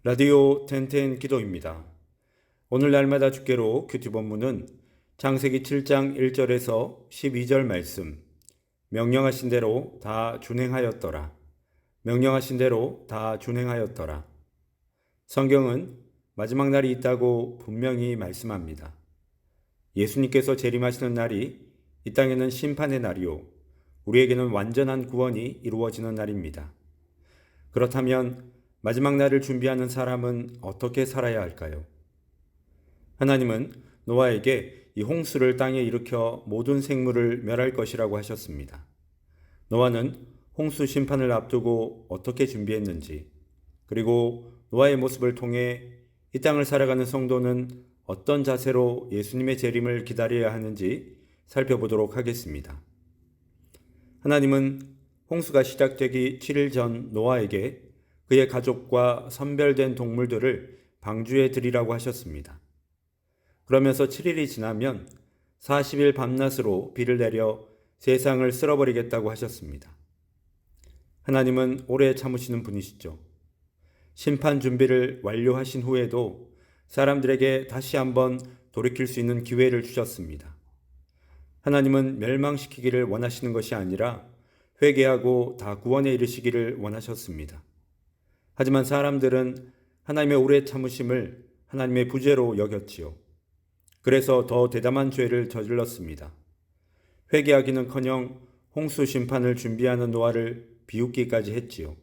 라디오 텐텐 기도입니다. 오늘 날마다 주께로 큐티 본문은 창세기 7장 1절에서 12절 말씀. 명령하신 대로 다 준행하였더라. 명령하신 대로 다 준행하였더라. 성경은 마지막 날이 있다고 분명히 말씀합니다. 예수님께서 재림하시는 날이 이 땅에는 심판의 날이요, 우리에게는 완전한 구원이 이루어지는 날입니다. 그렇다면 마지막 날을 준비하는 사람은 어떻게 살아야 할까요? 하나님은 노아에게 이 홍수를 땅에 일으켜 모든 생물을 멸할 것이라고 하셨습니다. 노아는 홍수 심판을 앞두고 어떻게 준비했는지, 그리고 노아의 모습을 통해 이 땅을 살아가는 성도는 어떤 자세로 예수님의 재림을 기다려야 하는지 살펴보도록 하겠습니다. 하나님은 홍수가 시작되기 7일 전 노아에게 그의 가족과 선별된 동물들을 방주에 드리라고 하셨습니다. 그러면서 7일이 지나면 40일 밤낮으로 비를 내려 세상을 쓸어버리겠다고 하셨습니다. 하나님은 오래 참으시는 분이시죠. 심판 준비를 완료하신 후에도 사람들에게 다시 한번 돌이킬 수 있는 기회를 주셨습니다. 하나님은 멸망시키기를 원하시는 것이 아니라 회개하고 다 구원에 이르시기를 원하셨습니다. 하지만 사람들은 하나님의 오래 참으심을 하나님의 부재로 여겼지요. 그래서 더 대담한 죄를 저질렀습니다. 회개하기는커녕 홍수 심판을 준비하는 노아를 비웃기까지 했지요.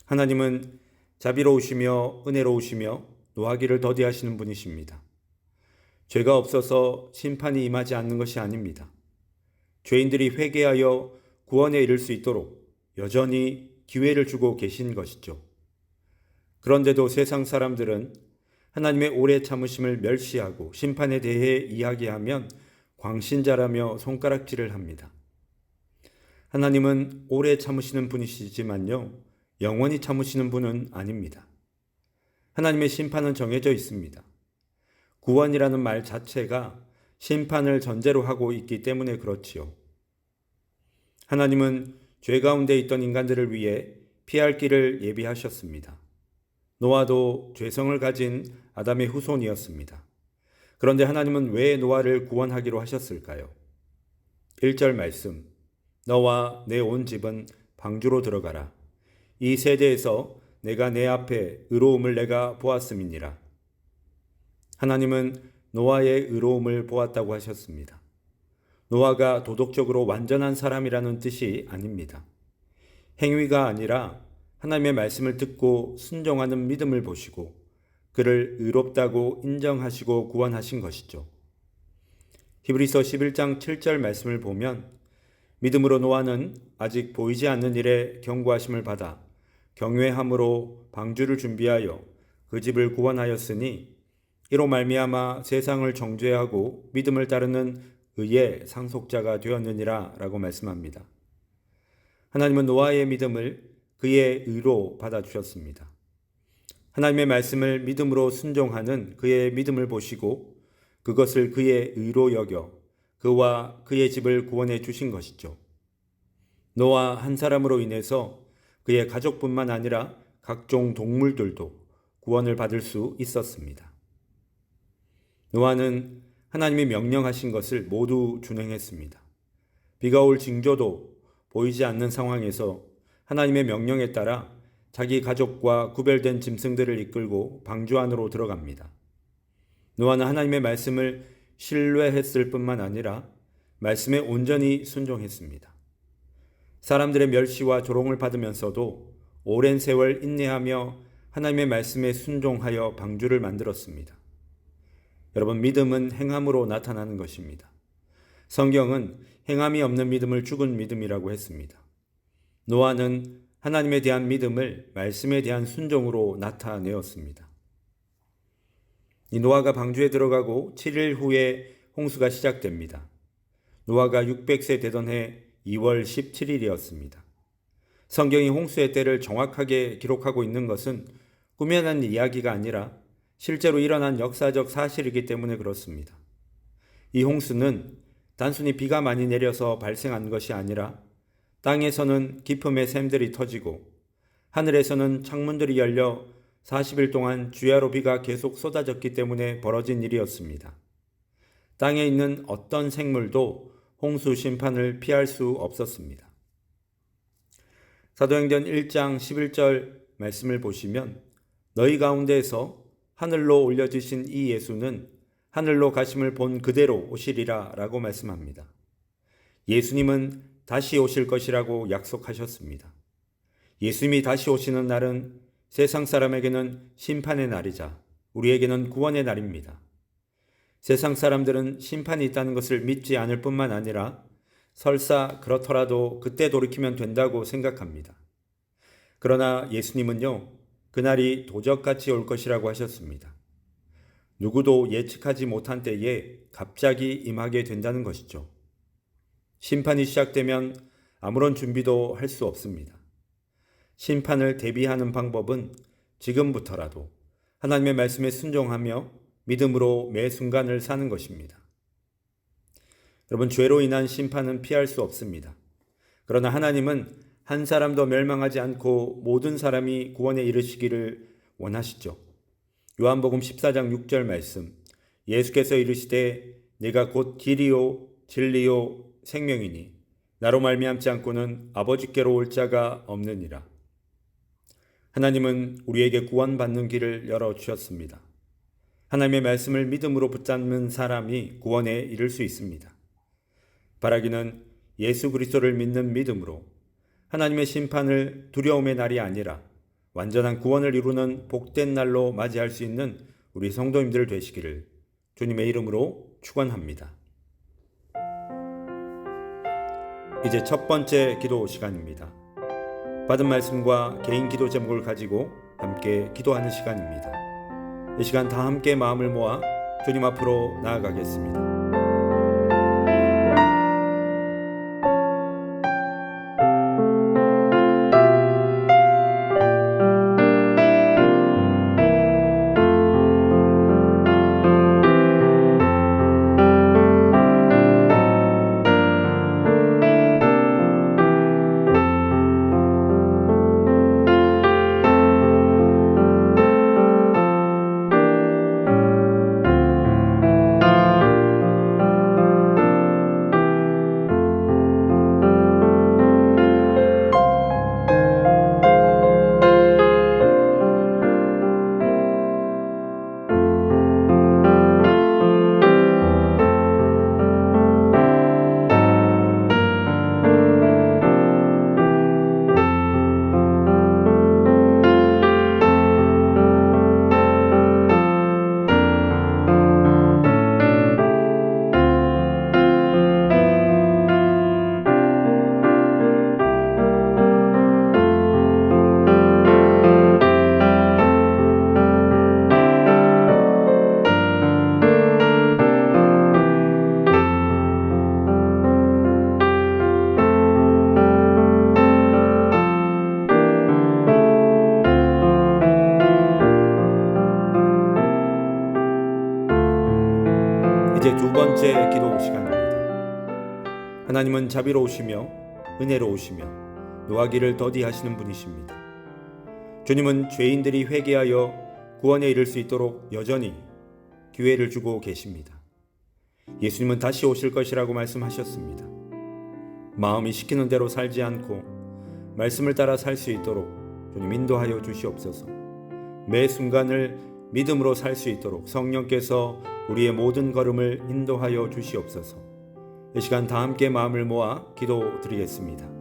하나님은 자비로우시며 은혜로우시며 노하기를 더디하시는 분이십니다. 죄가 없어서 심판이 임하지 않는 것이 아닙니다. 죄인들이 회개하여 구원에 이를 수 있도록 여전히 기회를 주고 계신 것이죠. 그런데도 세상 사람들은 하나님의 오래 참으심을 멸시하고 심판에 대해 이야기하면 광신자라며 손가락질을 합니다. 하나님은 오래 참으시는 분이시지만요, 영원히 참으시는 분은 아닙니다. 하나님의 심판은 정해져 있습니다. 구원이라는 말 자체가 심판을 전제로 하고 있기 때문에 그렇지요. 하나님은 죄 가운데 있던 인간들을 위해 피할 길을 예비하셨습니다. 노아도 죄성을 가진 아담의 후손이었습니다. 그런데 하나님은 왜 노아를 구원하기로 하셨을까요? 1절 말씀, 너와 내 온 집은 방주로 들어가라. 이 세대에서 내가 내 앞에 의로움을 내가 보았음이니라. 하나님은 노아의 의로움을 보았다고 하셨습니다. 노아가 도덕적으로 완전한 사람이라는 뜻이 아닙니다. 행위가 아니라 하나님의 말씀을 듣고 순종하는 믿음을 보시고 그를 의롭다고 인정하시고 구원하신 것이죠. 히브리서 11장 7절 말씀을 보면 믿음으로 노아는 아직 보이지 않는 일에 경고하심을 받아 경외함으로 방주를 준비하여 그 집을 구원하였으니 이로 말미암아 세상을 정죄하고 믿음을 따르는 의의 상속자가 되었느니라 라고 말씀합니다. 하나님은 노아의 믿음을 그의 의로 받아주셨습니다. 하나님의 말씀을 믿음으로 순종하는 그의 믿음을 보시고 그것을 그의 의로 여겨 그와 그의 집을 구원해 주신 것이죠. 노아 한 사람으로 인해서 그의 가족뿐만 아니라 각종 동물들도 구원을 받을 수 있었습니다. 노아는 하나님이 명령하신 것을 모두 준행했습니다. 비가 올 징조도 보이지 않는 상황에서 하나님의 명령에 따라 자기 가족과 구별된 짐승들을 이끌고 방주 안으로 들어갑니다. 노아는 하나님의 말씀을 신뢰했을 뿐만 아니라 말씀에 온전히 순종했습니다. 사람들의 멸시와 조롱을 받으면서도 오랜 세월 인내하며 하나님의 말씀에 순종하여 방주를 만들었습니다. 여러분, 믿음은 행함으로 나타나는 것입니다. 성경은 행함이 없는 믿음을 죽은 믿음이라고 했습니다. 노아는 하나님에 대한 믿음을 말씀에 대한 순종으로 나타내었습니다. 이 노아가 방주에 들어가고 7일 후에 홍수가 시작됩니다. 노아가 600세 되던 해 2월 17일이었습니다. 성경이 홍수의 때를 정확하게 기록하고 있는 것은 꾸며낸 이야기가 아니라 실제로 일어난 역사적 사실이기 때문에 그렇습니다. 이 홍수는 단순히 비가 많이 내려서 발생한 것이 아니라 땅에서는 기품의 샘들이 터지고 하늘에서는 창문들이 열려 40일 동안 주야로 비가 계속 쏟아졌기 때문에 벌어진 일이었습니다. 땅에 있는 어떤 생물도 홍수 심판을 피할 수 없었습니다. 사도행전 1장 11절 말씀을 보시면 너희 가운데에서 하늘로 올려지신 이 예수는 하늘로 가심을 본 그대로 오시리라 라고 말씀합니다. 예수님은 다시 오실 것이라고 약속하셨습니다. 예수님이 다시 오시는 날은 세상 사람에게는 심판의 날이자 우리에게는 구원의 날입니다. 세상 사람들은 심판이 있다는 것을 믿지 않을 뿐만 아니라 설사 그렇더라도 그때 돌이키면 된다고 생각합니다. 그러나 예수님은요, 그날이 도적같이 올 것이라고 하셨습니다. 누구도 예측하지 못한 때에 갑자기 임하게 된다는 것이죠. 심판이 시작되면 아무런 준비도 할 수 없습니다. 심판을 대비하는 방법은 지금부터라도 하나님의 말씀에 순종하며 믿음으로 매 순간을 사는 것입니다. 여러분, 죄로 인한 심판은 피할 수 없습니다. 그러나 하나님은 한 사람도 멸망하지 않고 모든 사람이 구원에 이르시기를 원하시죠. 요한복음 14장 6절 말씀, 예수께서 이르시되 내가 곧 길이요 진리요 생명이니 나로 말미암지 않고는 아버지께로 올 자가 없느니라. 하나님은 우리에게 구원받는 길을 열어주셨습니다. 하나님의 말씀을 믿음으로 붙잡는 사람이 구원에 이를 수 있습니다. 바라기는 예수 그리스도를 믿는 믿음으로 하나님의 심판을 두려움의 날이 아니라 완전한 구원을 이루는 복된 날로 맞이할 수 있는 우리 성도님들 되시기를 주님의 이름으로 축원합니다. 이제 첫 번째 기도 시간입니다. 받은 말씀과 개인 기도 제목을 가지고 함께 기도하는 시간입니다. 이 시간 다 함께 마음을 모아 주님 앞으로 나아가겠습니다. 이제 두 번째 기도 시간입니다. 하나님은 자비로우시며 은혜로우시며 노하기를 더디하시는 분이십니다. 주님은 죄인들이 회개하여 구원에 이를 수 있도록 여전히 기회를 주고 계십니다. 예수님은 다시 오실 것이라고 말씀하셨습니다. 마음이 시키는 대로 살지 않고 말씀을 따라 살 수 있도록 주님 인도하여 주시옵소서. 매 순간을 믿음으로 살 수 있도록 성령께서 우리의 모든 걸음을 인도하여 주시옵소서. 이 시간 다 함께 마음을 모아 기도드리겠습니다.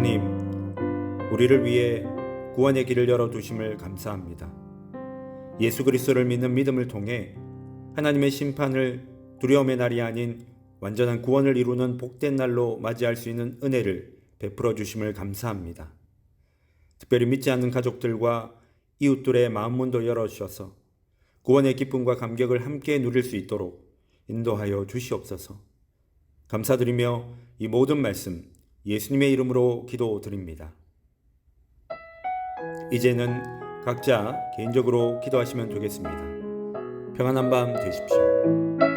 주님, 우리를 위해 구원의 길을 열어두심을 감사합니다. 예수 그리스도를 믿는 믿음을 통해 하나님의 심판을 두려움의 날이 아닌 완전한 구원을 이루는 복된 날로 맞이할 수 있는 은혜를 베풀어 주심을 감사합니다. 특별히 믿지 않는 가족들과 이웃들의 마음문도 열어주셔서 구원의 기쁨과 감격을 함께 누릴 수 있도록 인도하여 주시옵소서. 감사드리며 이 모든 말씀 예수님의 이름으로 기도드립니다. 이제는 각자 개인적으로 기도하시면 되겠습니다. 평안한 밤 되십시오.